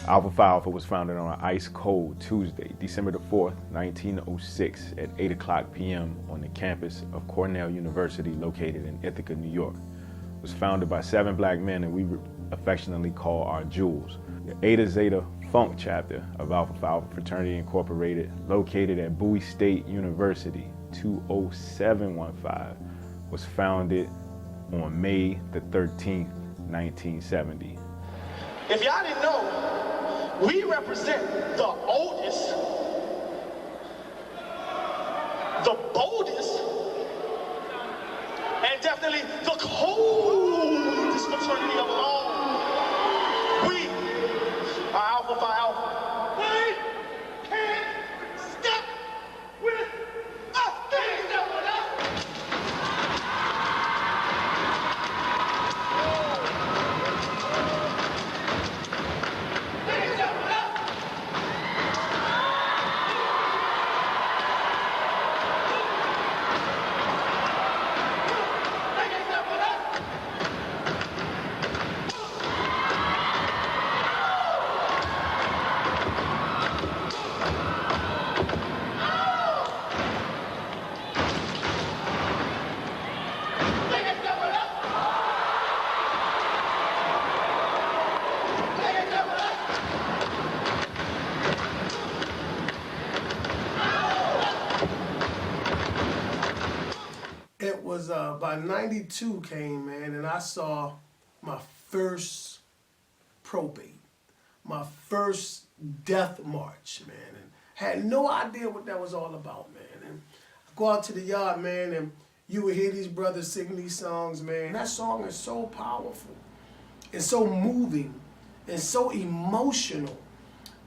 Alpha Phi Alpha was founded on an ice cold Tuesday, December the 4th, 1906 at 8 o'clock p.m. on the campus of Cornell University located in Ithaca, New York. It was founded by 7 black men and we affectionately call our jewels. The Zeta FunCk chapter of Alpha Phi Alpha Fraternity Incorporated, located at Bowie State University, 20715, was founded on May the 13th, 1970. If y'all didn't know, we represent the oldest, the boldest, and definitely the coldest fraternity of them all. We are Alpha Phi Alpha. We can't step with us. Can't step with us. It was by 92 came, man, and I saw my first probate, my first death march, man, and had no idea what that was all about, man. And I go out to the yard, man, and you would hear these brothers singing these songs, man. That song is so powerful and so moving and so emotional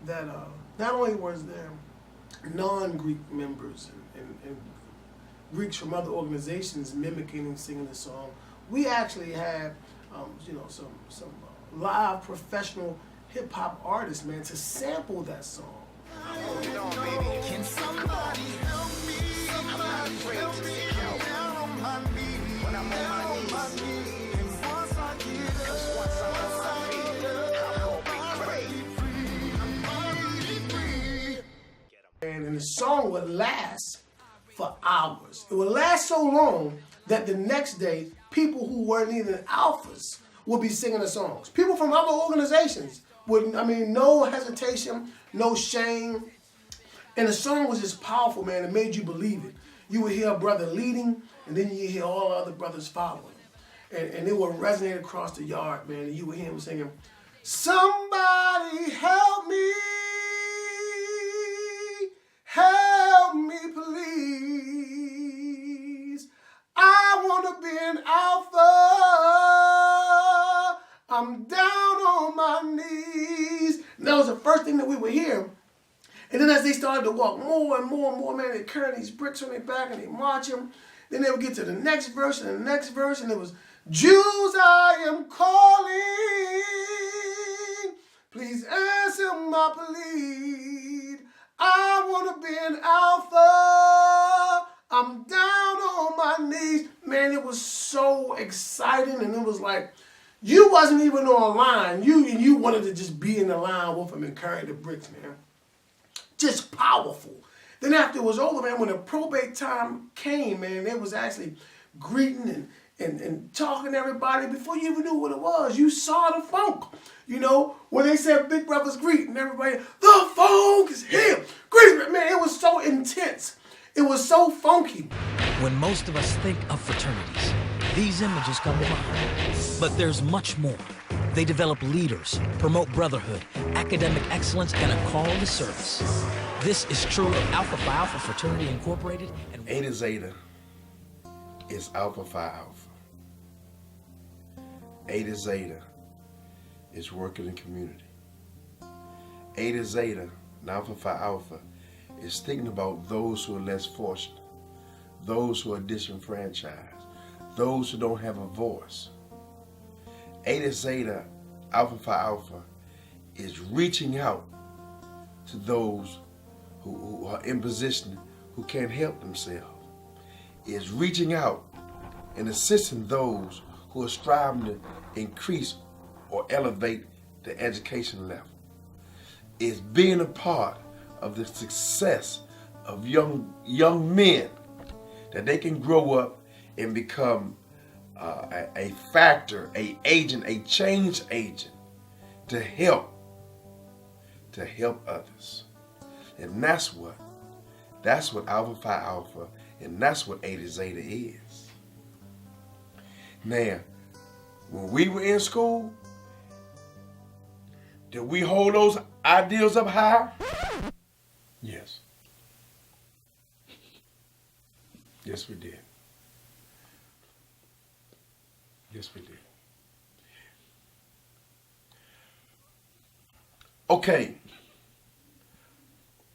that not only was there non-Greek members and Greeks from other organizations mimicking and singing the song, we actually had, some live professional hip hop artists, man, to sample that song. Can somebody help me? Somebody help me. Down on my knees. When I'm on my knees. And once I get up, I'm gonna be free. And the song would last for hours. It would last so long that the next day, people who weren't even alphas would be singing the songs. People from other organizations would, no hesitation, no shame. And the song was just powerful, man. It made you believe it. You would hear a brother leading, and then you hear all the other brothers following. And it would resonate across the yard, man. And you would hear him singing, "Somebody help me. Help me, please. I want to be an alpha. I'm down on my knees." And that was the first thing that we would hear. And then as they started to walk more and more and more, man, they carrying these bricks on their back and they march them. Then they would get to the next verse and the next verse, and it was, "Jews, I am calling. Please answer my plea. I want to be an alpha. I'm down on my knees." Man, it was so exciting, and it was like you wasn't even on a line. You wanted to just be in the line with them and carry the bricks, man. Just powerful. Then after it was over, man, when the probate time came, man, they was actually greeting and talking to everybody before you even knew what it was. You saw the funk. When they said Big Brother's greeting, everybody, "The funk is here." Greeting, man, it was so intense. It was so funky. When most of us think of fraternities, these images come to mind. But there's much more. They develop leaders, promote brotherhood, academic excellence, and a call to service. This is true of Alpha Phi Alpha Fraternity Incorporated. And Zeta is Alpha Phi Alpha. Zeta is working in the community. Zeta and Alpha Phi Alpha is thinking about those who are less fortunate, those who are disenfranchised, those who don't have a voice. Zeta, Alpha Phi Alpha is reaching out to those who are in position who can't help themselves. Is reaching out and assisting those who are striving to increase or elevate the education level. is being a part of the success of young men, that they can grow up and become a factor, a agent, a change agent to help others. And that's what Alpha Phi Alpha, and that's what Eta Zeta is. Now, when we were in school, did we hold those ideals up high? Yes. Yes, we did. Yes, we did.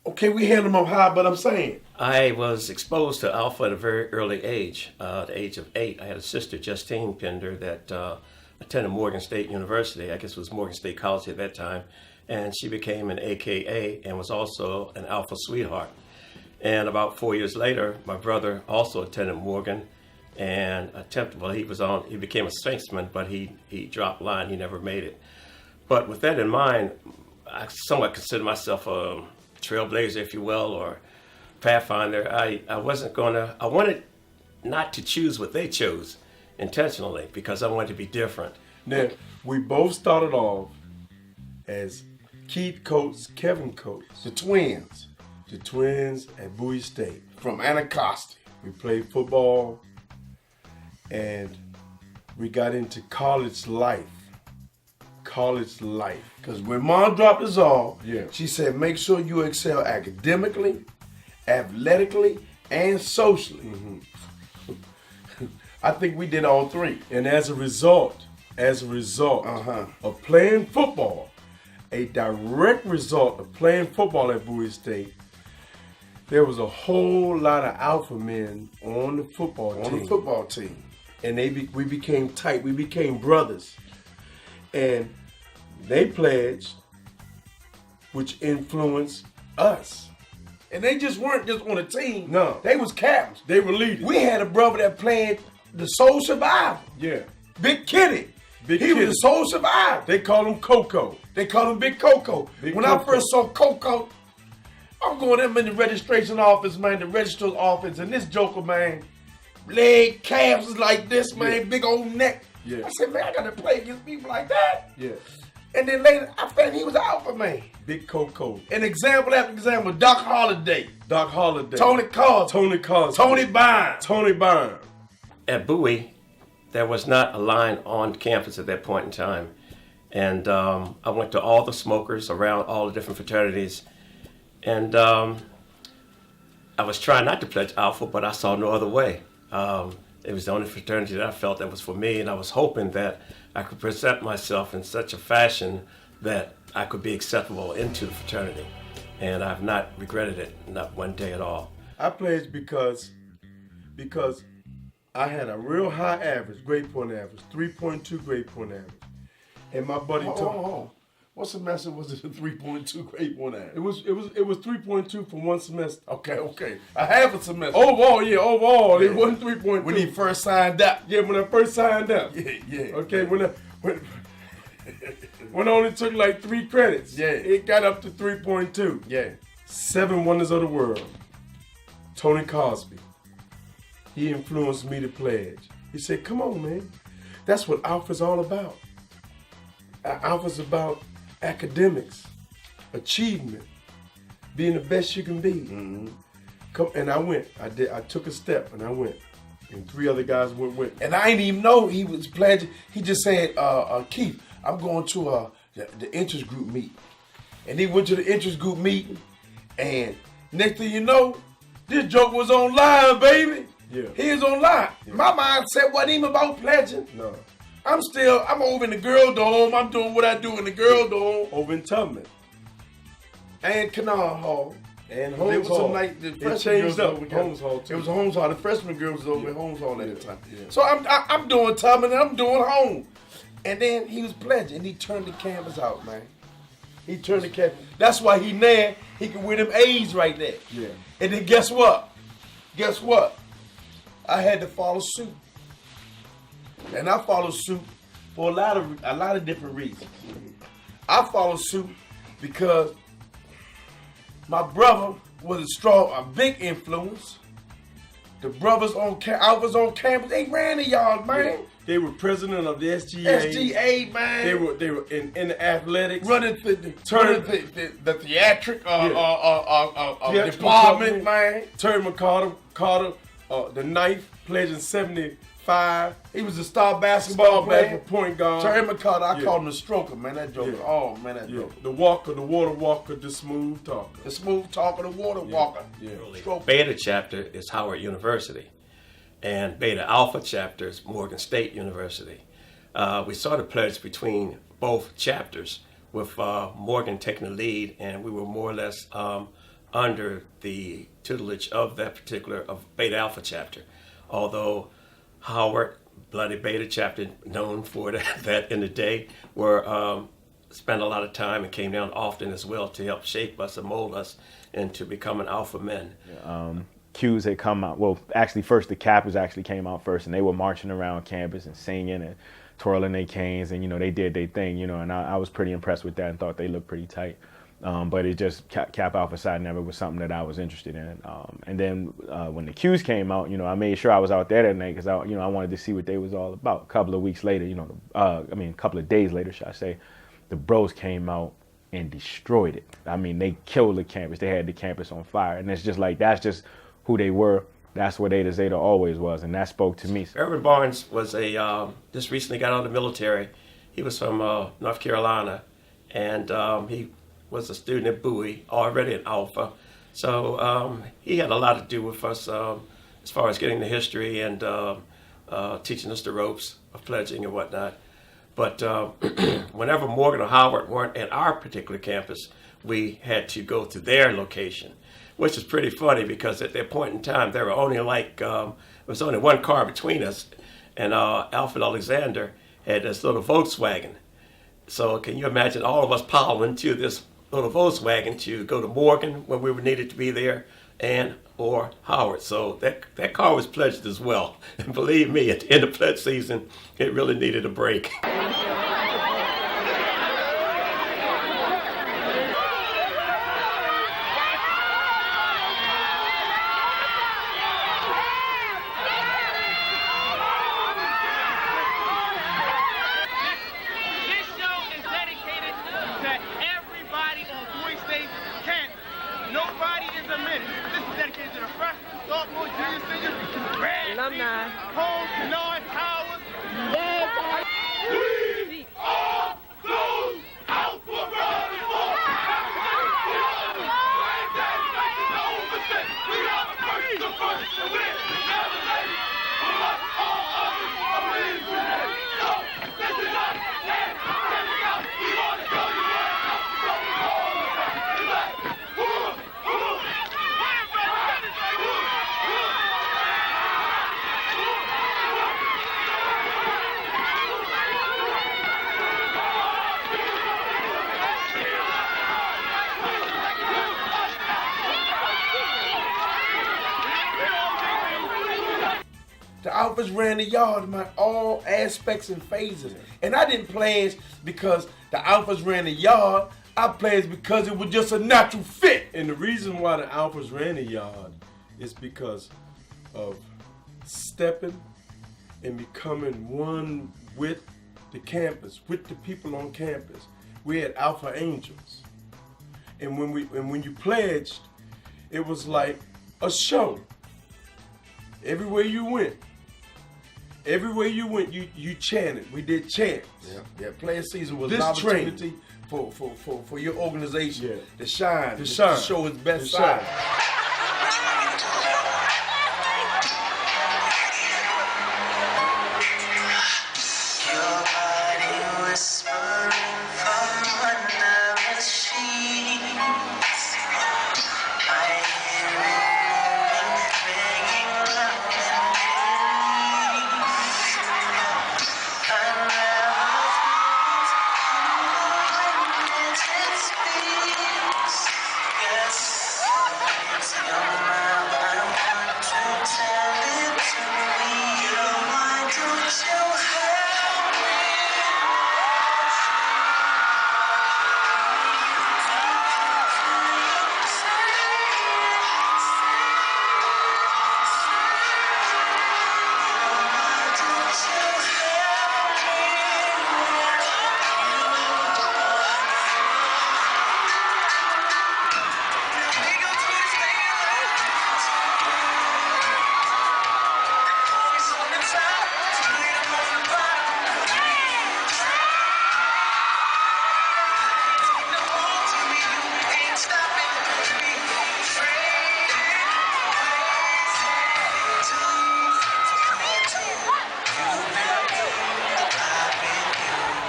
Okay, we held them up high, but I'm saying. I was exposed to Alpha at a very early age, the age of 8. I had a sister, Justine Pender, that attended Morgan State University. I guess it was Morgan State College at that time. And she became an AKA and was also an Alpha sweetheart. And about 4 years later, my brother also attended Morgan and he became a Sphinxman, but he dropped line. He never made it. But with that in mind, I somewhat consider myself a trailblazer, if you will, or pathfinder. I wanted not to choose what they chose intentionally, because I wanted to be different. Now, we both started off as Keith Coates, Kevin Coates, the twins at Bowie State from Anacostia. We played football and we got into college life. Because when Mom dropped us off, she said, make sure you excel academically, athletically, and socially. Mm-hmm. I think we did all three. And as a result of playing football, a direct result of playing football at Bowie State, there was a whole lot of alpha men on the football team. And we became tight. We became brothers. And they pledged, which influenced us. And they just weren't just on a team. No. They was captains. They were leaders. We had a brother that played the sole survivor. Yeah. Big Kitty. He was the sole survivor. They called him Coco. They called him Big Coco. I first saw Coco, I'm going in the registration office, man, the registrar's office, and this joker, man, leg, calves is like this, man, big old neck. Yeah. I said, man, I got to play against people like that. Yeah. And then later, I found he was an alpha man. Big Coco. An example after example, Doc Holliday. Tony Cosby. Tony Byrne. At Bowie, there was not a line on campus at that point in time. And I went to all the smokers around all the different fraternities. And I was trying not to pledge Alpha, but I saw no other way. It was the only fraternity that I felt that was for me, and I was hoping that I could present myself in such a fashion that I could be acceptable into the fraternity. And I've not regretted it, not one day at all. I pledged because I had a real high average, grade point average, 3.2 grade point average. And my buddy told me, what semester was it a 3.2 grade point average? It was 3.2 for one semester. Okay. A half a semester. Overall, it wasn't 3.2. When he first signed up. Yeah, when I first signed up. Yeah. Okay, when I only took like 3 credits. Yeah. It got up to 3.2. Yeah. 7 Wonders of the World. Tony Cosby. He influenced me to pledge. He said, come on, man. That's what Alpha's all about. Alpha's about academics, achievement, being the best you can be. Mm-hmm. And I went. I took a step and I went. And 3 other guys went with me. And I didn't even know he was pledging. He just said, Keith, I'm going to the interest group meeting. And he went to the interest group meeting. And next thing you know, this joke was online, baby. Yeah. He was online. Yeah. My mindset wasn't even about pledging. No. I'm over in the girl dorm. I'm doing what I do in the girl dorm. Over in Tubman. And Canal Hall. And Holmes Hall. It changed up. Holmes Hall too. It was Holmes Hall. The freshman girls was over in Holmes Hall at the time. Yeah. So I'm doing Tubman and I'm doing home. And then he was pledging. And he turned the campus out, man. He turned the campus. That's why he there. He can wear them A's right there. Yeah. And then guess what? I had to follow suit. And I follow suit for a lot of different reasons. I follow suit because My brother was a big influence. The brothers on Alphas on campus, they ran the yard, man. Yeah. They were president of the SGA. SGA, man. They were in the athletics. Running the theatric department, company. man. Terry Carter, the ninth, pledging 75. He was a star basketball player. Point guard. Terry McCarter, I call him the stroker, man. That joker. Yeah. Oh, man, that Yeah. joker. The walker, the water walker, the smooth talker. The smooth talker, the water walker. Yeah. Stroker. Beta chapter is Howard University, and Beta Alpha chapter is Morgan State University. We sort of pledged between both chapters, with Morgan taking the lead, and we were more or less under the tutelage of that particular Beta Alpha chapter. Although Howard, Bloody Beta chapter, known for that in the day, were spent a lot of time and came down often as well to help shape us and mold us into becoming alpha men. Qs had come out. Well, actually, first the Kappas actually came out first, and they were marching around campus and singing and twirling their canes, and they did their thing, and I was pretty impressed with that and thought they looked pretty tight. But it just Cap Alpha Psi never was something that I was interested in. And then when the Qs came out, I made sure I was out there that night because I wanted to see what they was all about. A couple of weeks later, a couple of days later, should I say, the Bros came out and destroyed it. I mean, they killed the campus. They had the campus on fire, and it's just like that's just who they were. That's what Zeta always was, and that spoke to me. Irvin Barnes was just recently got out of the military. He was from North Carolina, and he was a student at Bowie, already at Alpha. So he had a lot to do with us as far as getting the history and teaching us the ropes of pledging and whatnot. But whenever Morgan or Howard weren't at our particular campus, we had to go to their location, which is pretty funny because at that point in time, there were only there was only one car between us, and Alfred Alexander had this little Volkswagen. So can you imagine all of us piling into this little Volkswagen to go to Morgan when we were needed to be there, or Howard. So that car was pledged as well. And believe me, at the end of pledge season, it really needed a break. Alumni. Home, North Towers. We are those Alpha Brothers. We are the first to win. Never late. For us, all others are reasonable. So, this is us. And check it out. We want to show you what Alpha Brothers are all about. It's like, The Alphas ran the yard, man, all aspects and phases. And I didn't pledge because the Alphas ran the yard. I pledged because it was just a natural fit. And the reason why the Alphas ran the yard is because of stepping and becoming one with the campus, with the people on campus. We had Alpha Angels. And when you pledged, it was like a show. Everywhere you went, you chanted. We did chants. Yeah, player season was This an opportunity for your organization to shine, to shine, show its best to side. shine. Yes, your mouth.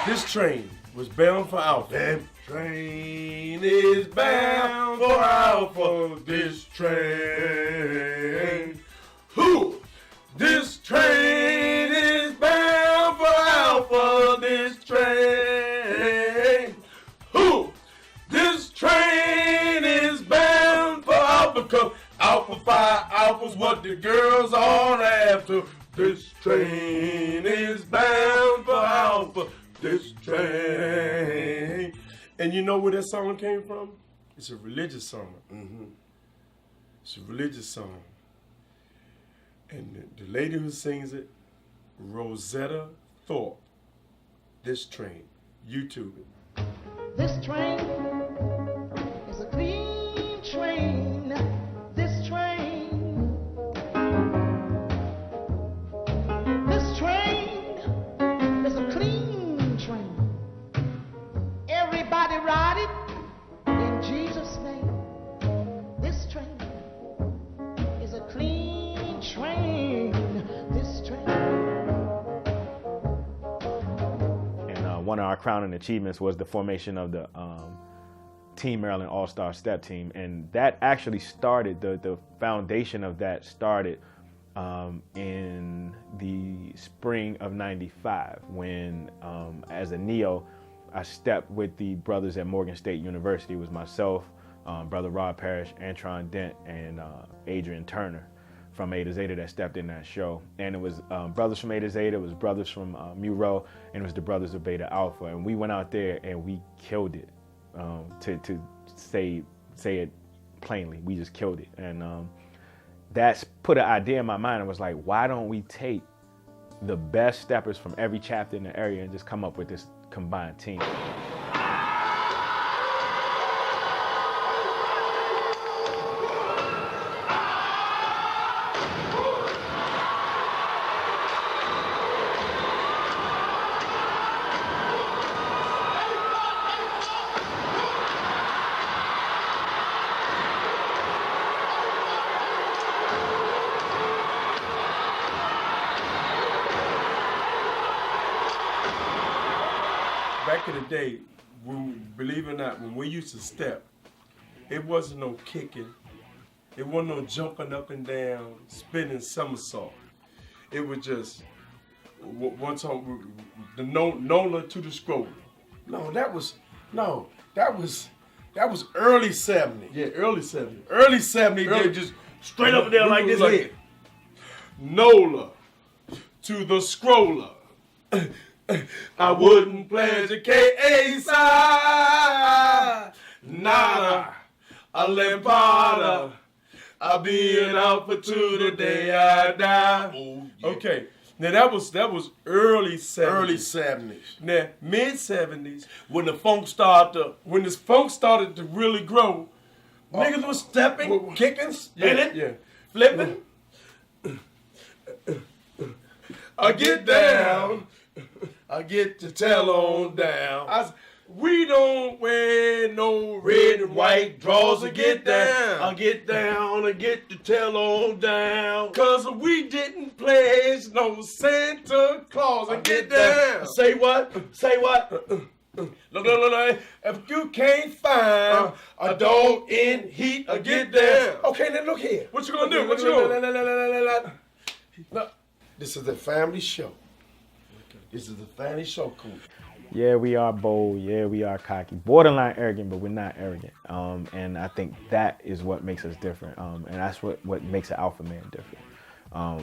This train was bound for Alpha. That train is bound for Alpha. This train. Who? This train is bound for Alpha. This train. Who? This train is bound for Alpha. 'Cause Alpha Phi Alpha's what the girls are after. This train is bound for Alpha. This train. And you know where that song came from? It's a religious song. It's a religious song. And the lady who sings it, Rosetta Thorpe. This train. YouTube it. This train is a clean train. This train. This train is a clean train. Everybody ride it in Jesus' name. This train is a clean train. This train. One of our crowning achievements was the formation of the Team Maryland All-Star Step Team, and that actually started, the foundation of that started in the spring of '95 when, as a neo, I stepped with the brothers at Morgan State University. It was myself, Brother Rod Parrish, Antron Dent, and Adrian Turner from A to Zeta that stepped in that show. And it was brothers from A to Zeta, it was brothers from Mu Rho, and it was the brothers of Beta Alpha. And we went out there and we killed it. To say it plainly, we just killed it. And that's put an idea in my mind. and was like, why don't we take the best steppers from every chapter in the area and just come up with this combined team? Back in the day, believe it or not, when we used to step, it wasn't no kicking. It wasn't no jumping up and down, spinning somersault. It was just one time the Nola to the scroll. That was early 70s. Yeah, early 70s. Early 70s, they just straight up there like this head. Nola to the scroller. I wouldn't pledge a K-A-side, nada, a lampada. I'll be an alpha to the day I die. Oh, yeah. Okay, now that was early 70s. Early 70s. Now mid 70s, When the funk started when this funk started to really grow, niggas was stepping, kicking, spinning, yeah. flipping. I get down. I get to tell on down. We don't wear no red and white drawers to get down. I get down, I get to tell on down. 'Cause we didn't pledge no Santa Claus. I get down. Say what? Say what? Look. If you can't find a dog in heat, I get down. Okay, then look here. What you gonna do? What you doing? Look, this is a family show. This is a family show, cool. Yeah, we are bold. Yeah, we are cocky. Borderline arrogant, but we're not arrogant. And I think that is what makes us different. And that's what makes an alpha man different.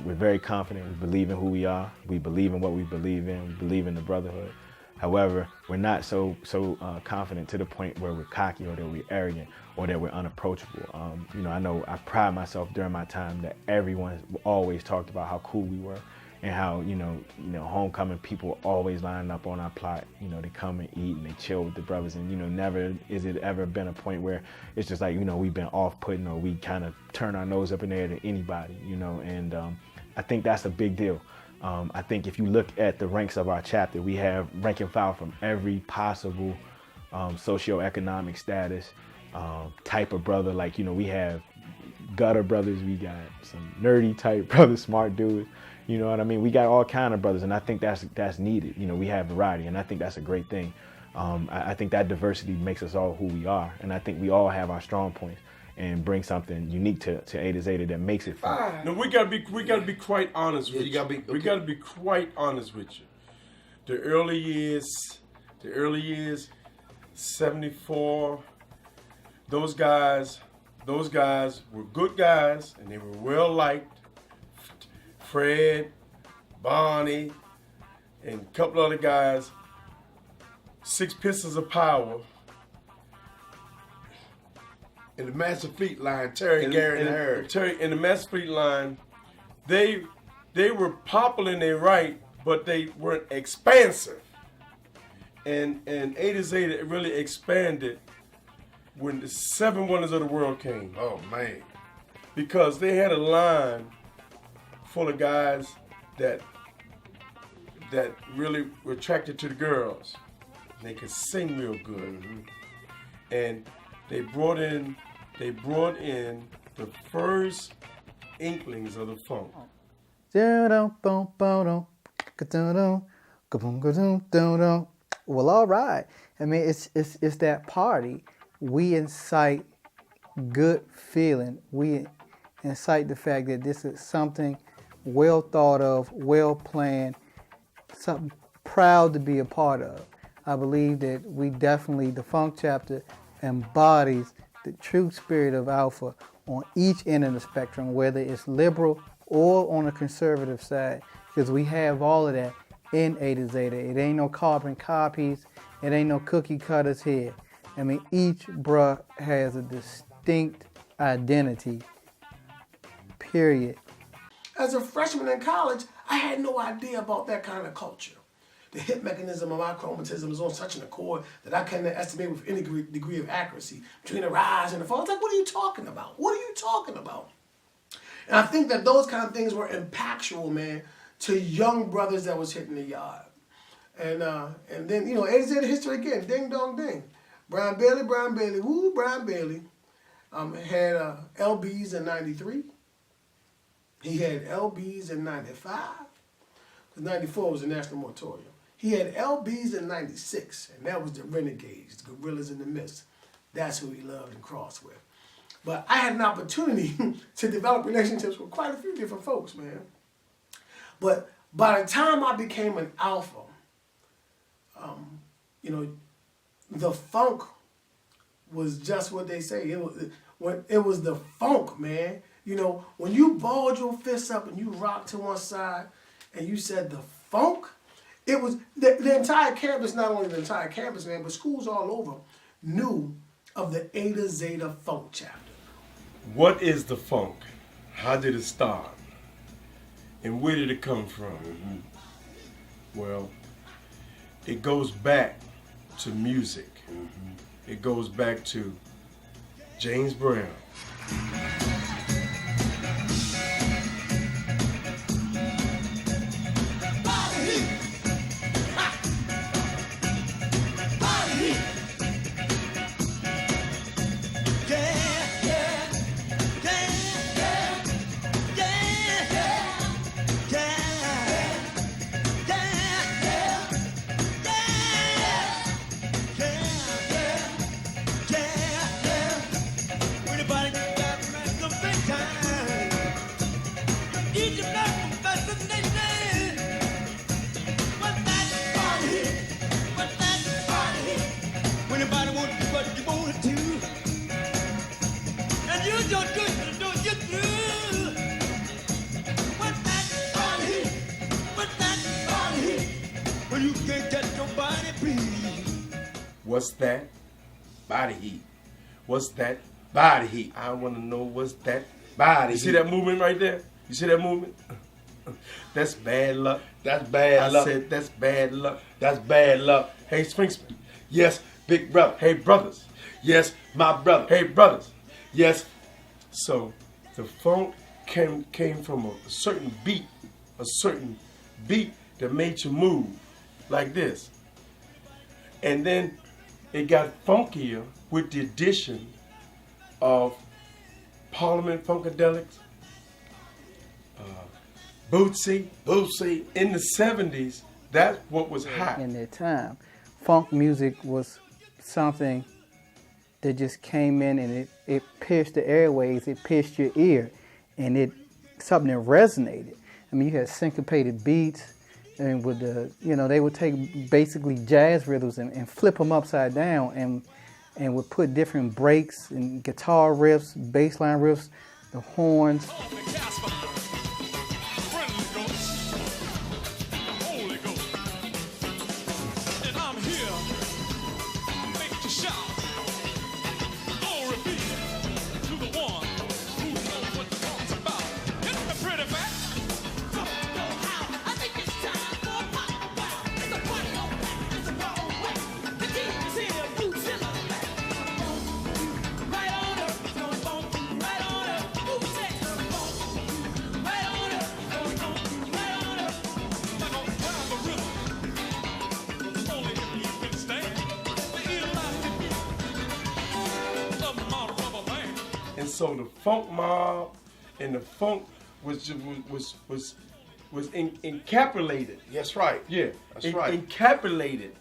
We're very confident. We believe in who we are. We believe in what we believe in. We believe in the brotherhood. However, we're not so confident to the point where we're cocky or that we're arrogant or that we're unapproachable. I know I pride myself during my time that everyone always talked about how cool we were. And how, homecoming people always line up on our plot. They come and eat and they chill with the brothers. And, never is it ever been a point where it's just like, we've been off-putting or we kind of turn our nose up in the air to anybody, And I think that's a big deal. I think if you look at the ranks of our chapter, we have rank and file from every possible socioeconomic status, type of brother. Like, we have gutter brothers, we got some nerdy type brothers, smart dudes. You know what I mean? We got all kind of brothers, and I think that's needed. You know, we have variety, and I think that's a great thing. I think that diversity makes us all who we are, and I think we all have our strong points and bring something unique to A to Zeta that makes it fun. No, we gotta be quite honest with you. Gotta be, okay. We gotta be quite honest with you. The early years, 74. Those guys were good guys, and they were well liked. Fred, Bonnie, and a couple other guys. Six Pistols of Power. In the Master Fleet line, Terry, Gary, and Harry. Terry in the Master Fleet line, they were popular in their right, but they weren't expansive. And A to Zeta really expanded when the Seven Wonders of the World came. Oh man. Because they had a line full of guys that really were attracted to the girls. They could sing real good. And they brought in the first inklings of the funk. Well, all right. I mean, it's that party. We incite good feeling. We incite the fact that this is something well thought of, well planned, something proud to be a part of. I believe that we definitely, the Funk chapter embodies the true spirit of Alpha on each end of the spectrum, whether it's liberal or on the conservative side, because we have all of that in A to Zeta. It ain't no carbon copies. It ain't no cookie cutters here. I mean, each bruh has a distinct identity, period. As a freshman in college, I had no idea about that kind of culture. The hit mechanism of my chromatism is on such an accord that I cannot estimate with any degree of accuracy between the rise and the fall. It's like, what are you talking about? What are you talking about? And I think that those kind of things were impactful, man, to young brothers that was hitting the yard. And then, you know, A to Zeta history again, ding dong ding. Brian Bailey, woo, Brian Bailey had LBs in 93. He had LBs in 95, because 94 was the National Moratorium. He had LBs in 96, and that was the Renegades, the Gorillas in the Mist. That's who he loved and crossed with. But I had an opportunity to develop relationships with quite a few different folks, man. But by the time I became an alpha, you know, the funk was just what they say. It was the funk, man. You know, when you balled your fists up and you rocked to one side and you said the funk, it was the entire campus, not only the entire campus, man, but schools all over knew of the A to Zeta Funk chapter. What is the funk? How did it start? And where did it come from? Well, it goes back to music. It goes back to James Brown. What's that? Body heat. What's that? Body heat. I want to know what's that body heat. You see that movement right there? You see that movement? That's bad luck. That's bad luck. I said that's bad luck. That's bad luck. Hey, Sphinxman. Yes, big brother. Hey, brothers. Yes, my brother. Hey, brothers. Yes. So the funk came from a certain beat that made you move like this. And then it got funkier with the addition of Parliament Funkadelics, Bootsy. In the 70s, that's what was hot. In their time, funk music was something that just came in and it pierced the airways, it pierced your ear, and it something that resonated. I mean, you had syncopated beats, and with they would take basically jazz rhythms and flip them upside down, and would put different breaks and guitar riffs, bass line riffs, the horns. And so the funk mob and the funk was encapsulated. That's right. Yeah, That's right. Encapsulated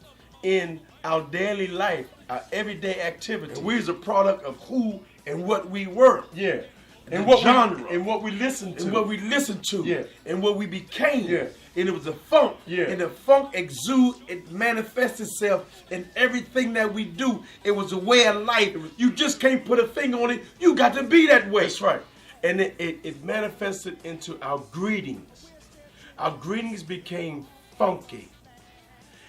in our daily life, our everyday activity. And we was a product of who and what we were. Yeah. And what genre. And what we listened to. And what we listened to. Yeah. And what we became. Yeah. And it was the funk. Yeah. And the funk it manifests itself in everything that we do. It was a way of life. You just can't put a finger on it. You got to be that way. That's right. And it manifested into our greetings. Our greetings became funky.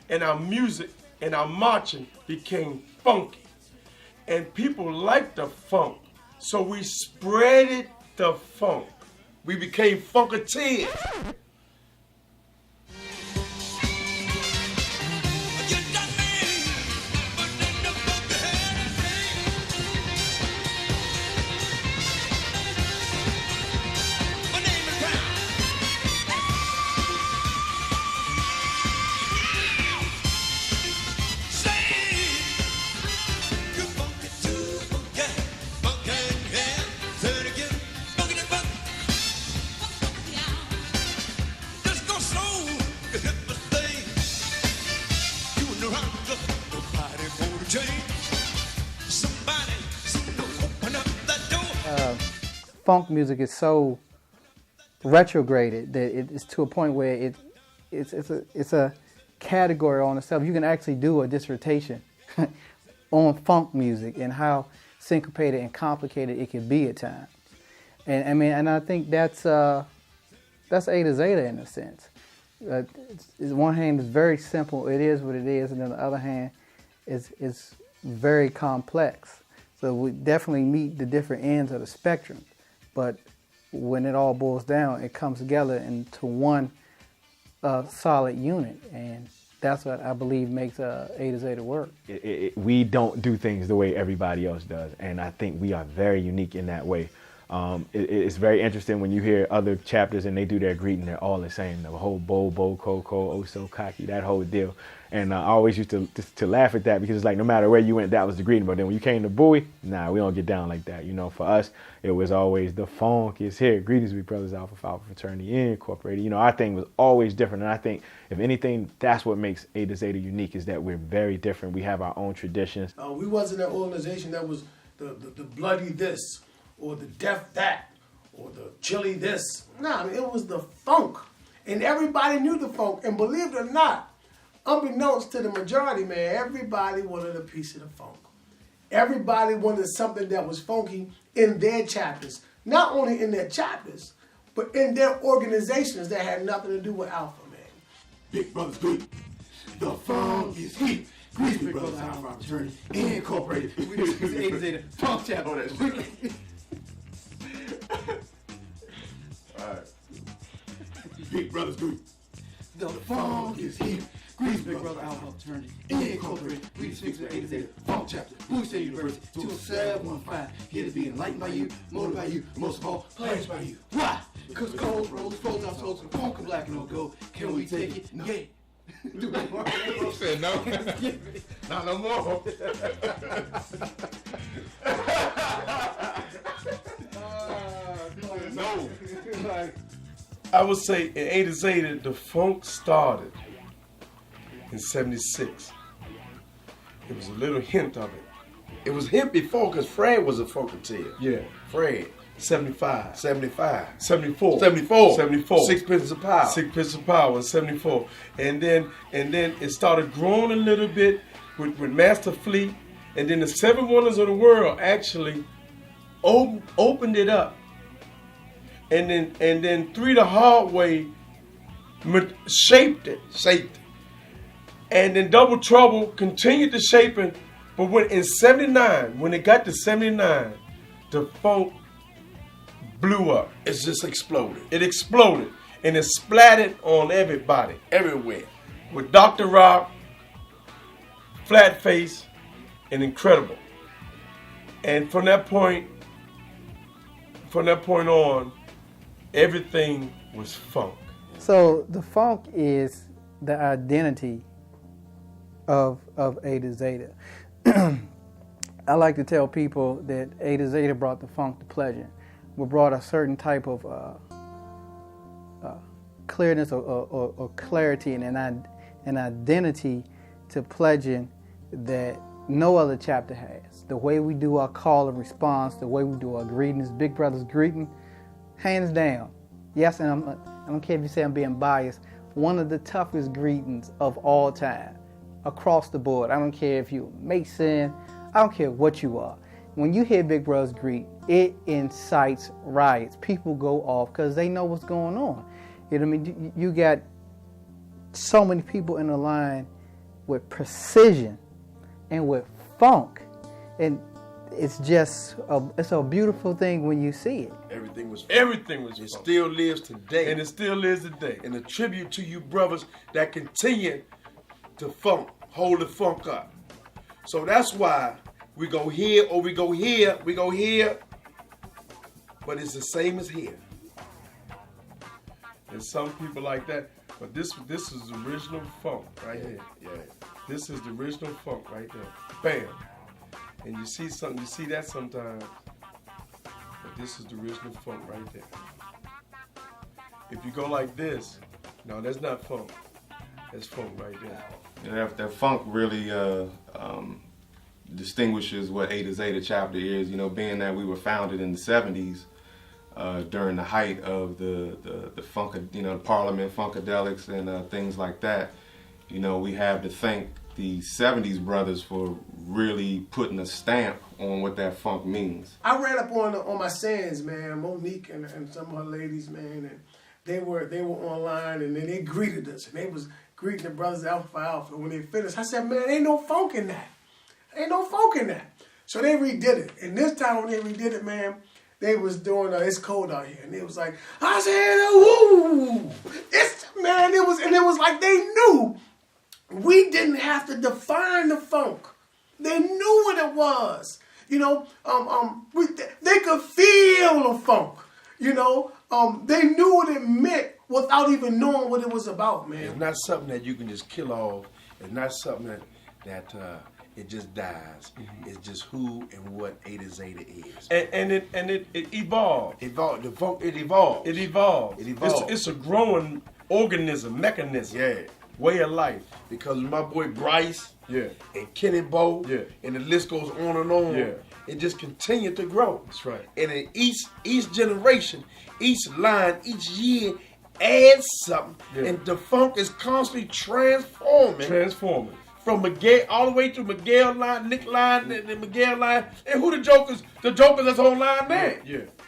And our music and our marching became funky. And people liked the funk. So we spreaded the funk. We became funketeers. Funk music is so retrograded that it's to a point where it's a category on itself. You can actually do a dissertation on funk music and how syncopated and complicated it can be at times. And I think that's A to Zeta in a sense. On one hand, it's very simple. It is what it is, and on the other hand, it's very complex. So we definitely meet the different ends of the spectrum. But when it all boils down, it comes together into one solid unit, and that's what I believe makes A to Zeta work. We don't do things the way everybody else does, and I think we are very unique in that way. It's very interesting when you hear other chapters and they do their greeting, they're all the same. The whole bo, coco, oh so cocky, that whole deal. And I always used to laugh at that because it's like no matter where you went, that was the greeting. But then when you came to Bowie, nah, we don't get down like that. You know, for us, it was always the funk is here. Greetings, we brothers, Alpha Phi Fraternity Incorporated. You know, our thing was always different. And I think, if anything, that's what makes A to Zeta unique is that we're very different. We have our own traditions. We wasn't an organization that was the bloody this, or the deaf that, or the chili this. Nah, it was the funk. And everybody knew the funk. And believe it or not, unbeknownst to the majority, man, everybody wanted a piece of the funk. Everybody wanted something that was funky in their chapters. Not only in their chapters, but in their organizations that had nothing to do with Alpha, man. Big Brothers Greet. The funk is heat. Greet Big Brothers Alpha Fraternity Incorporated. We just use A to Zeta funk chapter. Alright. Big Brothers Greet. The funk is heat. Greetings, Big Brother Alpha Fraternity Incorporated. We the speaks of A to Zeta Funk Chapter, Bowie State University, 20715. Here to be enlightened by you, motivated by you, most of all, praised by you. Why? Because cold rolls, frozen our souls, and funk of black and no gold. Can we take it? Yeah. Do it more. He said no. Not no more. No. I would say in Eta Zeta, the funk started in 76. It was a little hint of it. It was him before because Fred was a funketeer. Yeah. Fred. 75. 75. 74. 74. 74. Six Pieces of Power. Six Pieces of Power in 74. And then it started growing a little bit with Master Fleet. And then the Seven Wonders of the World actually opened it up. And then Three the Hard Way shaped it. And then Double Trouble continued to shape it. But when in 79, when it got to 79, the funk blew up. It just exploded. It exploded. And it splattered on everybody. Everywhere. With Dr. Rock, Flatface, and Incredible. And from that point on, everything was funk. So the funk is the identity of Eta Zeta. I like to tell people that Eta Zeta brought the funk to pleasure. We brought a certain type of clearness or clarity and an identity to pledging that no other chapter has. The way we do our call and response, the way we do our greetings, Big Brother's greeting, hands down. Yes, and I don't care if you say I'm being biased, one of the toughest greetings of all time, across the board. I don't care if you're Mason, I don't care what you are. When you hear Big Brother's greet, it incites riots. People go off because they know what's going on. You know what I mean? You got so many people in the line with precision and with funk, and it's just it's a beautiful thing when you see it. Everything was It still lives today. And it still lives today. And a tribute to you brothers that continue to hold the funk up. So that's why we go here or we go here, but it's the same as here. And some people like that, but this is the original funk right here. Yeah. This is the original funk right there. Bam. And you see that sometimes, but this is the original funk right there. If you go like this, no, that's not funk. That's funk right there. Yeah, that funk really distinguishes what Eta Zeta chapter is. You know, being that we were founded in the 70s during the height of the funk, the Parliament Funkadelics and things like that. You know, we have to thank the 70s brothers for really putting a stamp on what that funk means. I ran up on my sons, man, Monique and some of her ladies, man, and they were online, and then they greeted us, and they was greeting the brothers Alpha Alpha. When they finished, I said, man, ain't no funk in that. Ain't no funk in that. So they redid it, and this time when they redid it, man, they was doing It's Cold Out Here, and they was like, I said, woo, it was like they knew we didn't have to define the funk. They knew what it was. You know, they could feel the funk. You know, they knew what it meant without even knowing what it was about, man. It's not something that you can just kill off. It's not something that it just dies. Mm-hmm. It's just who and what Eta Zeta is. And it evolved. The funk, it evolved. It evolved. It's a growing mechanism. Yeah. Way of life. Because my boy Bryce, yeah, and Kenny Bo, yeah, and the list goes on and on. Yeah. It just continued to grow. That's right. And in each generation, each line, each year adds something. Yeah. And the funk is constantly transforming. From Miguel all the way to Miguel line, Nick line, and the Miguel line. And who the jokers? The jokers that's on line there.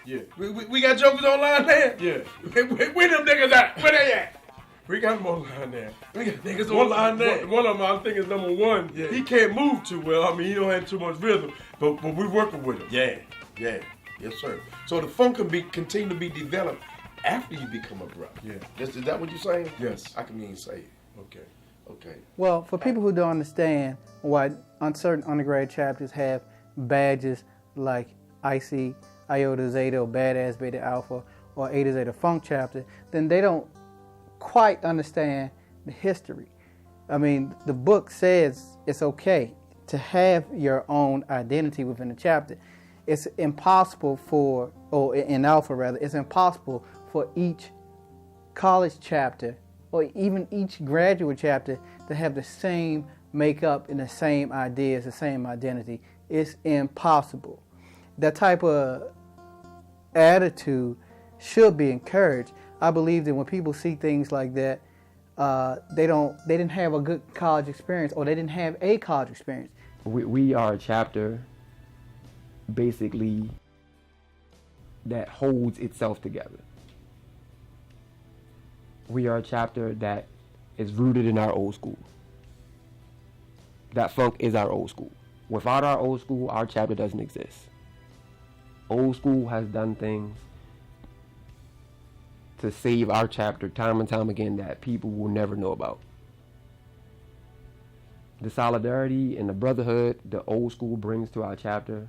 Yeah. We got jokers on line there. Yeah. Where them niggas at? Where they at? We got them on line there. We got niggas on line there. One of them, I think, is number one. Yeah. He can't move too well. I mean, he don't have too much rhythm, but we're working with him. Yeah. Yes, sir. So the funk can continue to be developed after you become a brother. Yeah. Is that what you're saying? Yes. I can even say it. Okay. Well, for people who don't understand why certain undergrad chapters have badges like IC, Iota Zeta, or Badass Beta Alpha, or Eta Zeta Funk chapter, then they don't quite understand the history. I mean, the book says it's okay to have your own identity within a chapter. It's impossible for or in Alpha rather, it's impossible for each college chapter or even each graduate chapter to have the same makeup and the same ideas, the same identity. It's impossible. That type of attitude should be encouraged. I believe that when people see things like that, they didn't have a good college experience, or they didn't have a college experience. We are a chapter basically that holds itself together. We are a chapter that is rooted in our old school. That funk is our old school. Without our old school, our chapter doesn't exist. Old school has done things to save our chapter time and time again that people will never know about. The solidarity and the brotherhood the old school brings to our chapter,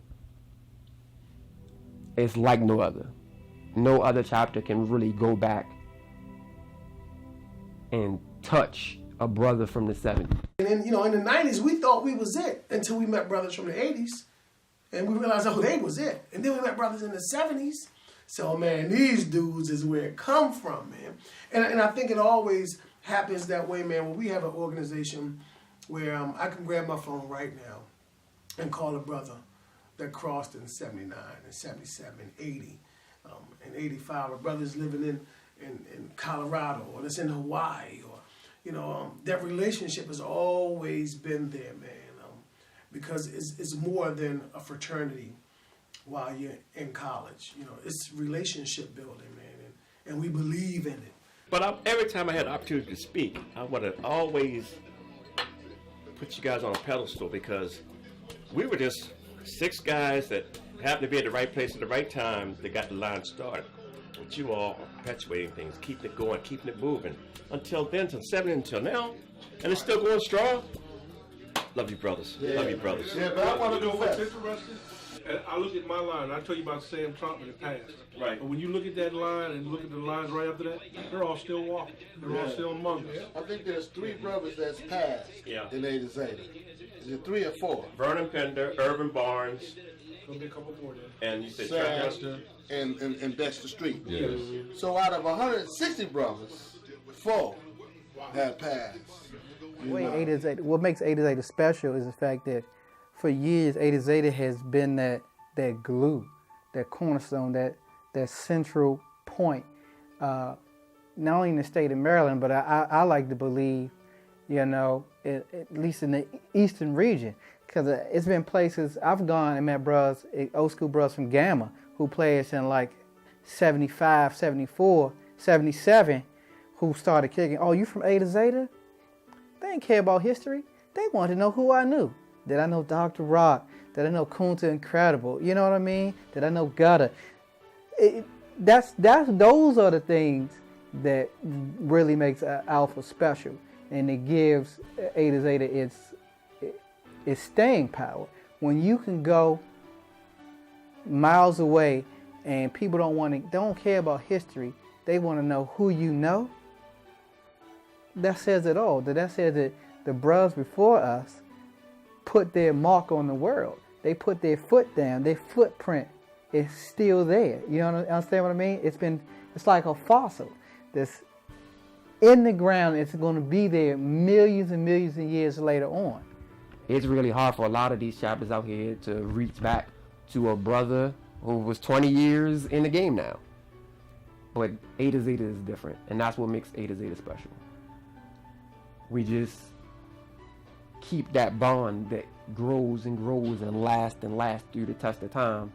it's like no other. No other chapter can really go back and touch a brother from the 70s. And then, in the 90s, we thought we was it until we met brothers from the 80s. And we realized, they was it. And then we met brothers in the 70s. So, man, these dudes is where it come from, man. And I think it always happens that way, man, when we have an organization where I can grab my phone right now and call a brother that crossed in 79 and 77 and 80 and 85. A brother's living in Colorado, or that's in Hawaii, or, that relationship has always been there, man, because it's more than a fraternity while you're in college. It's relationship building, man, and we believe in it. But every time I had the opportunity to speak, I want to always put you guys on a pedestal, because we were just 6 guys that happened to be at the right place at the right time that got the line started. But you all are perpetuating things, keeping it going, keeping it moving. Until then, until 70, until now, and it's still going strong. Love you, brothers. Yeah. Love you, brothers. Yeah, but I want to go what's back. interesting? And I look at my line, I tell you about Sam Trump in the past. Right. But when you look at that line and look at the lines right after that, they're all still walking. They're all still among us. I think there's 3 brothers that's passed in Ada Zeta. Is it 3 or 4? Vernon Pender, Irvin Barnes, There'll be a couple more there. and you said Sam Justin. and Dexter Street. Yes. So out of 160 brothers, 4 have passed. What makes Ada Zeta special is the fact that for years Ada Zeta has been that glue, that cornerstone, that central point, not only in the state of Maryland, but I like to believe, at least in the eastern region, because it's been places I've gone and met brothers, old school brothers from Gamma, who played us in like 75, 74, 77, who started kicking. Oh, you from Ada Zeta? They didn't care about history. They wanted to know who I knew. Did I know Dr. Rock? Did I know Kunta Incredible? You know what I mean? Did I know Gutter? Those are the things that really makes Alpha special, and it gives Ada Zeta its staying power. When you can go miles away and people don't care about history, they want to know who you know. That says it all. That says that the brothers before us put their mark on the world. They put their foot down. Their footprint is still there. You understand what I mean? It's like a fossil that's in the ground. It's going to be there millions and millions of years later on. It's really hard for a lot of these chapters out here to reach back to a brother who was 20 years in the game now. But Ada Zeta is different, and that's what makes Ada Zeta special. We just keep that bond that grows and grows and lasts through the test of time.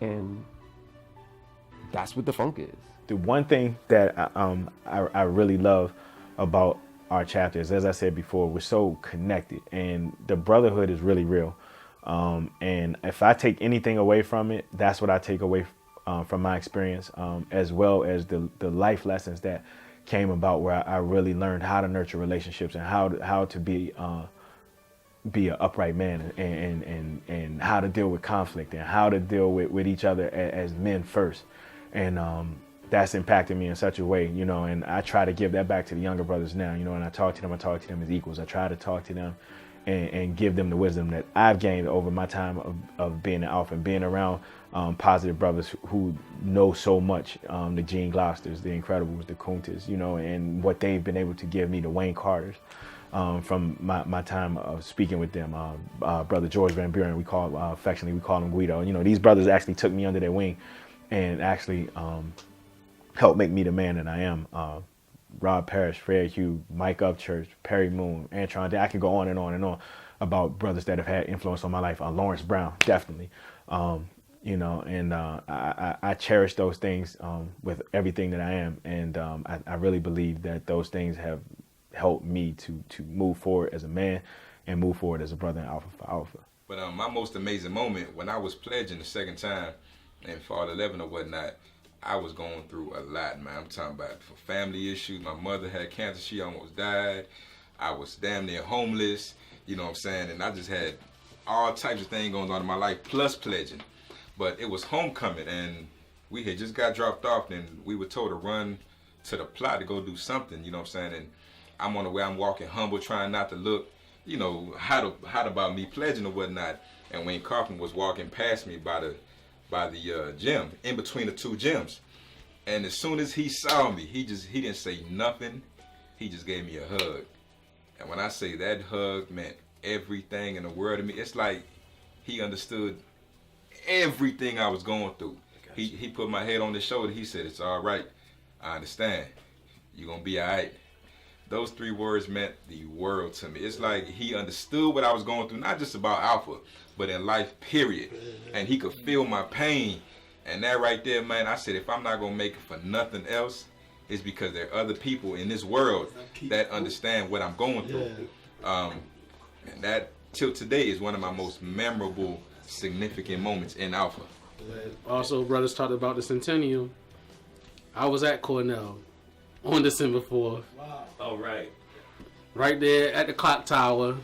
And that's what the funk is. The one thing that I really love about our chapters, as I said before, we're so connected, and the brotherhood is really real. And if I take anything away from it, that's what I take away from my experience, as well as the life lessons that came about, where I really learned how to nurture relationships and how to be an upright man, and how to deal with conflict and how to deal with each other as men first. And that's impacted me in such a way, and I try to give that back to the younger brothers now, and I talk to them as equals. I try to talk to them and give them the wisdom that I've gained over my time of being an Alpha and being around positive brothers who know so much, the Gene Glosters, the Incredibles, the Kuntas, and what they've been able to give me, the Wayne Carters, from my time of speaking with them. Brother George Van Buren, affectionately we call him Guido. These brothers actually took me under their wing and actually helped make me the man that I am. Rob Parrish, Fred Hugh, Mike Upchurch, Perry Moon, Antron. I can go on and on and on about brothers that have had influence on my life. Lawrence Brown, definitely. I cherish those things with everything that I am. And I really believe that those things have helped me to move forward as a man and move forward as a brother in Alpha Phi Alpha. But my most amazing moment, when I was pledging the second time in Fall 11 or whatnot, I was going through a lot, man. I'm talking about family issues. My mother had cancer. She almost died. I was damn near homeless, you know what I'm saying? And I just had all types of things going on in my life, plus pledging. But it was homecoming, and we had just got dropped off, and we were told to run to the plot to go do something, you know what I'm saying? And I'm on the way, I'm walking humble, trying not to look, hot about me pledging or whatnot. And Wayne Kaufman was walking past me by the gym, in between the two gyms. And as soon as he saw me, he didn't say nothing. He just gave me a hug. And when I say that hug meant everything in the world to me, it's like he understood everything I was going through. He put my head on his shoulder. He said, "It's all right. I understand. You're going to be all right." Those 3 words meant the world to me. It's like he understood what I was going through, not just about Alpha, but in life, period. And he could feel my pain. And that right there, man, I said, if I'm not going to make it for nothing else, it's because there are other people in this world that understand what I'm going through. And that, till today, is one of my most memorable, significant moments in Alpha. Also, brothers talked about the centennial. I was at Cornell on December 4th. Wow. Oh, right. Right there at the clock tower.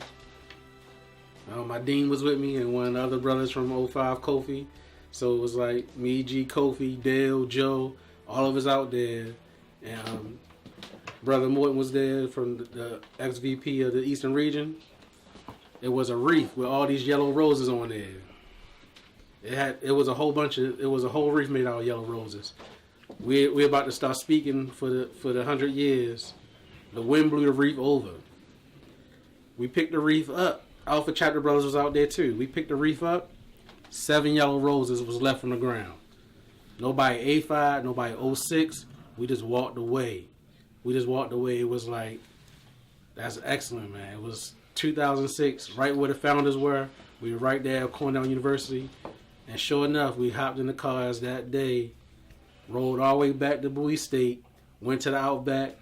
My dean was with me and one of the other brothers from 05, Kofi. So it was like me, G, Kofi, Dale, Joe, all of us out there. And Brother Morton was there from the ex-VP of the Eastern Region. It was a wreath with all these yellow roses on there. It was a whole wreath made out of yellow roses. We're about to start speaking for the 100 years. The wind blew the wreath over. We picked the wreath up. Alpha Chapter Brothers was out there too. We picked the wreath up. 7 yellow roses was left on the ground. Nobody A5, nobody 06. We just walked away. It was like, that's excellent, man. It was 2006, right where the founders were. We were right there at Cornell University. And sure enough, we hopped in the cars that day, rolled all the way back to Bowie State, went to the Outback,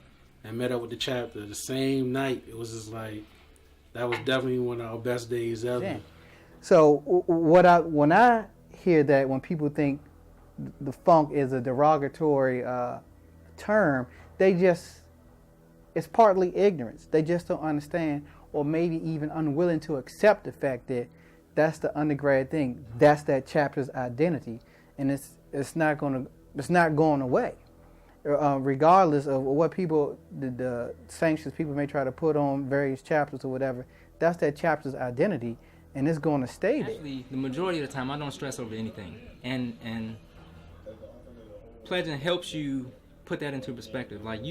and met up with the chapter. The same night, it was just like, that was definitely one of our best days ever. Yeah. So when I hear that, when people think the funk is a derogatory term, it's partly ignorance. They just don't understand, or maybe even unwilling to accept the fact that that's the undergrad thing. That's that chapter's identity, and it's not going away, regardless of what people, the sanctions people may try to put on various chapters or whatever. That's that chapter's identity, and it's going to stay there. Actually, the majority of the time, I don't stress over anything, and pledging helps you put that into perspective. Like,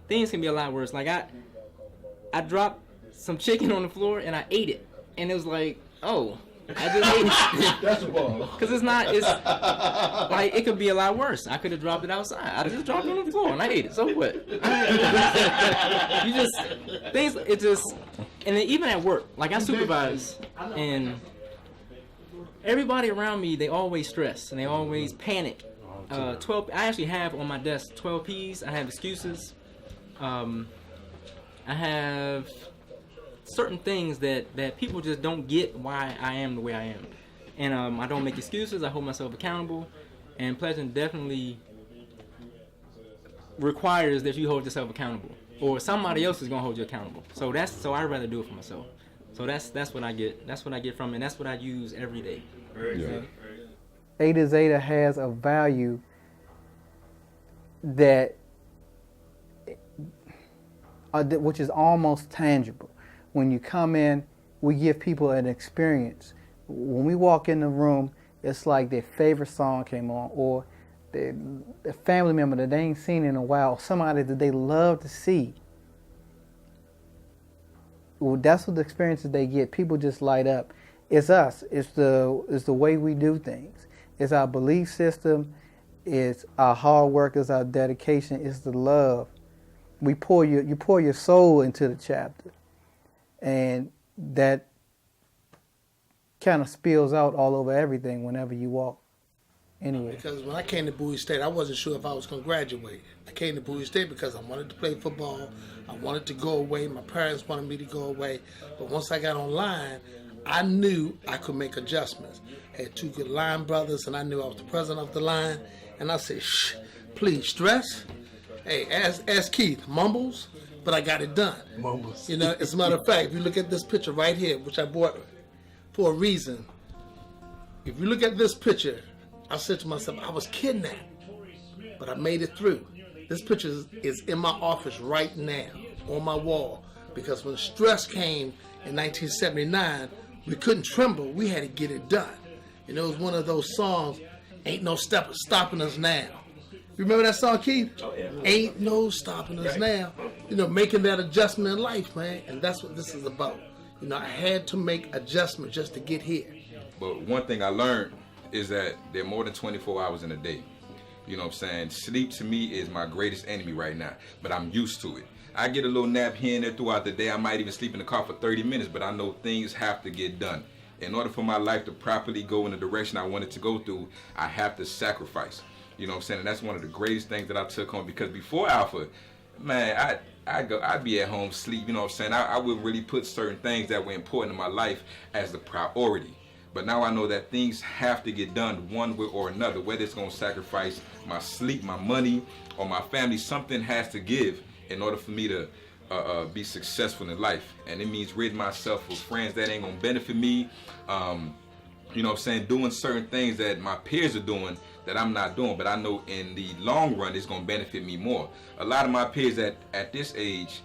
things can be a lot worse. Like I dropped some chicken on the floor and I ate it, and it was like, oh, I just ate it. That's a ball. Because it's like, it could be a lot worse. I could have dropped it outside. I just dropped it on the floor and I ate it. So what? And then even at work, like I supervise, and everybody around me, they always stress and they always panic. 12. I actually have on my desk 12 P's. I have excuses. I have certain things that people just don't get why I am the way I am. And I don't make excuses. I hold myself accountable. And pledging definitely requires that you hold yourself accountable, or somebody else is gonna hold you accountable. So I'd rather do it for myself. So that's what I get. That's what I get from it, and that's what I use every day. Yeah. Eta Zeta has a value that which is almost tangible. When you come in, we give people an experience. When we walk in the room, it's like their favorite song came on, or the family member that they ain't seen in a while, or somebody that they love to see. Well, that's what the experiences they get. People just light up. It's us. It's the way we do things. It's our belief system. It's our hard work. It's our dedication. It's the love. You pour your soul into the chapter, and that kind of spills out all over everything whenever you walk. Anyway. Because when I came to Bowie State, I wasn't sure if I was going to graduate. I came to Bowie State because I wanted to play football. I wanted to go away. My parents wanted me to go away. But once I got online, I knew I could make adjustments. I had two good line brothers, and I knew I was the president of the line. And I said, shh, please, stress. Hey, ask Keith, mumbles, but I got it done. Mumbles. You know, as a matter of fact, if you look at this picture right here, which I bought for a reason, if you look at this picture, I said to myself, I was kidnapped, but I made it through. This picture is in my office right now, on my wall, because when stress came in 1979, we couldn't tremble, we had to get it done. And it was one of those songs, Ain't No Stopping Us Now. You remember that song, Keith? Oh, yeah. Ain't no stopping us now. You know, making that adjustment in life, man, and that's what this is about. You know, I had to make adjustments just to get here. But one thing I learned is that there are more than 24 hours in a day. You know what I'm saying? Sleep to me is my greatest enemy right now, but I'm used to it. I get a little nap here and there throughout the day. I might even sleep in the car for 30 minutes, but I know things have to get done. In order for my life to properly go in the direction I want it to go through, I have to sacrifice. You know what I'm saying? And that's one of the greatest things that I took home, because before Alpha, man, I'd be at home sleep, you know what I'm saying? I would really put certain things that were important in my life as the priority. But now I know that things have to get done one way or another, whether it's going to sacrifice my sleep, my money, or my family. Something has to give in order for me to be successful in life. And it means ridding myself of friends that ain't going to benefit me. You know what I'm saying? Doing certain things that my peers are doing that I'm not doing, but I know in the long run it's going to benefit me more. A lot of my peers at this age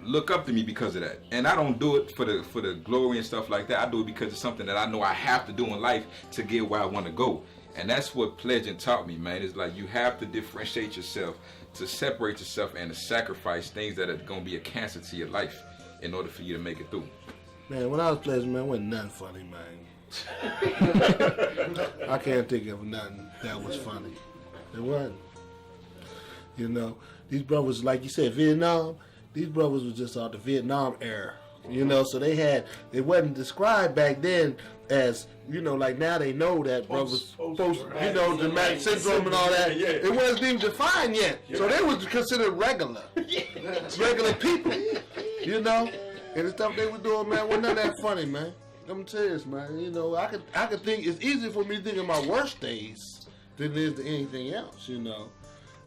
look up to me because of that, and I don't do it for the glory and stuff like that. I do it because it's something that I know I have to do in life to get where I want to go. And that's what pledging taught me, man. It's like you have to differentiate yourself, to separate yourself, and to sacrifice things that are going to be a cancer to your life in order for you to make it through. Man, when I was pledging, man, it wasn't nothing funny, man. I can't think of nothing that was funny. It wasn't. You know, these brothers, like you said, Vietnam, these brothers was just out the Vietnam era. You know, so it wasn't described back then as, you know, like now they know that brothers, you know, dramatic syndrome and all that. It wasn't even defined yet. So they was considered regular. Regular people. You know? And the stuff they were doing, man, wasn't none of that funny, man. I'm serious, man. You know, I could think it's easy for me to think of my worst days than it is to anything else, you know.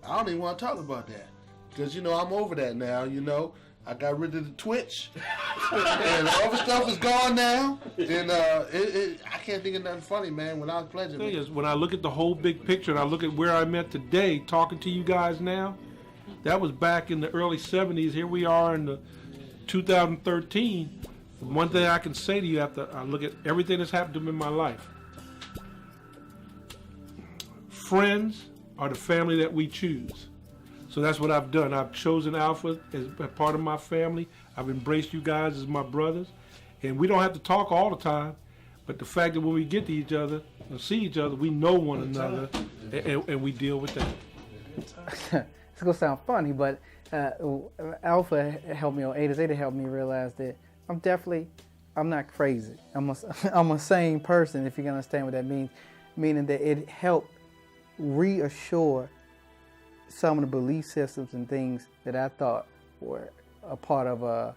I don't even want to talk about that. Because, you know, I'm over that now, you know. I got rid of the Twitch. And all the stuff is gone now. And I can't think of nothing funny, man, when I was pledging. The thing is, when I look at the whole big picture and I look at where I'm at today, talking to you guys now, that was back in the early 70s. Here we are in the 2013. One thing I can say to you after I look at everything that's happened to me in my life, friends are the family that we choose. So that's what I've done. I've chosen Alpha as a part of my family. I've embraced you guys as my brothers. And we don't have to talk all the time, but the fact that when we get to each other and see each other, we know one another, and we deal with that. It's going to sound funny, but Alpha helped me, or Zeta helped me realize that I'm not crazy. I'm a sane person, if you can understand what that means. Meaning that it helped reassure some of the belief systems and things that I thought were a part of,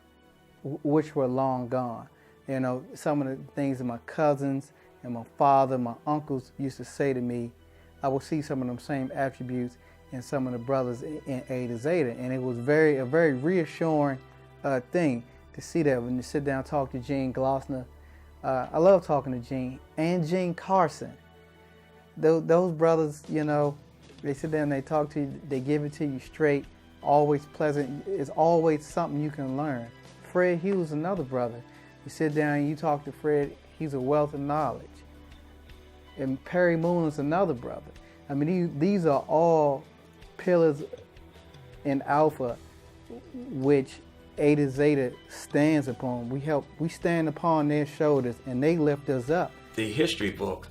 which were long gone. You know, some of the things that my cousins and my father, my uncles used to say to me, I would see some of them same attributes in some of the brothers in A to Zeta. And it was a very reassuring thing to see that when you sit down and talk to Gene Glossner. I love talking to Gene and Gene Carson. Those brothers, you know, they sit down and they talk to you, they give it to you straight, always pleasant. It's always something you can learn. Fred Hughes, another brother, You sit down and you talk to Fred, he's a wealth of knowledge. And Perry Moon is another brother. I mean, these are all pillars in Alpha, which Eta Zeta stands upon. We stand upon their shoulders, and they lift us up. The history book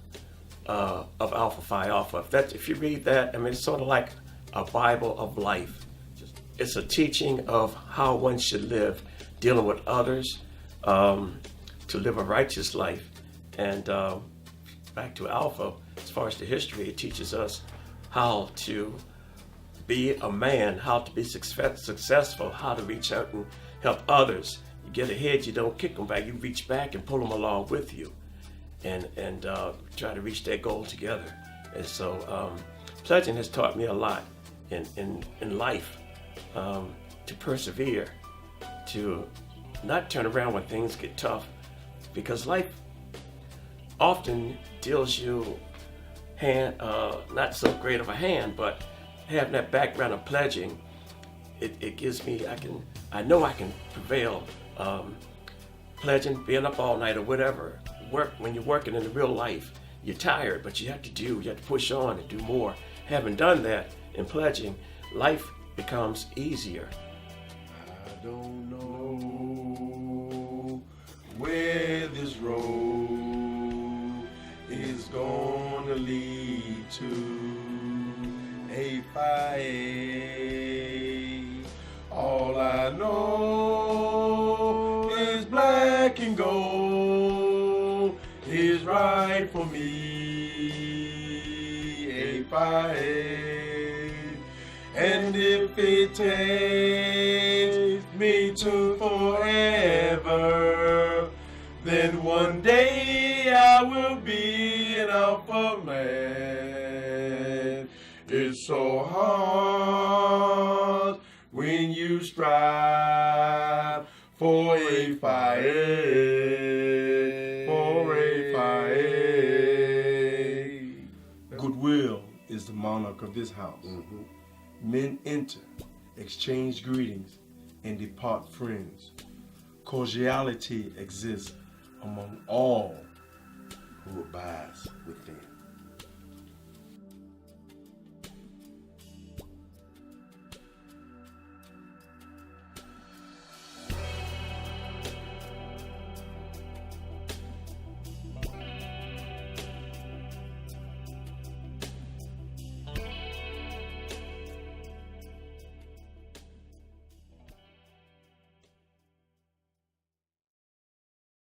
of Alpha Phi Alpha, if you read that, I mean, it's sort of like a Bible of life. It's a teaching of how one should live, dealing with others, to live a righteous life. And back to Alpha, as far as the history, it teaches us how to be a man, how to be successful, how to reach out and help others. You get ahead, you don't kick them back, you reach back and pull them along with you, and try to reach that goal together. And so pledging has taught me a lot in life, to persevere, to not turn around when things get tough, because life often deals you not so great of a hand, but having that background of pledging, it gives me, I know I can prevail. Pledging, being up all night or whatever, when you're working in the real life, you're tired, but you have to push on and do more. Having done that in pledging, life becomes easier. I don't know where this road is gonna lead to. All I know is black and gold is right for me. And if it takes me to forever, then one day I will be an Alpha man. It's so hard when you strive for a fire, Goodwill is the monarch of this house. Men enter, exchange greetings, and depart friends. Cordiality exists among all who abides within.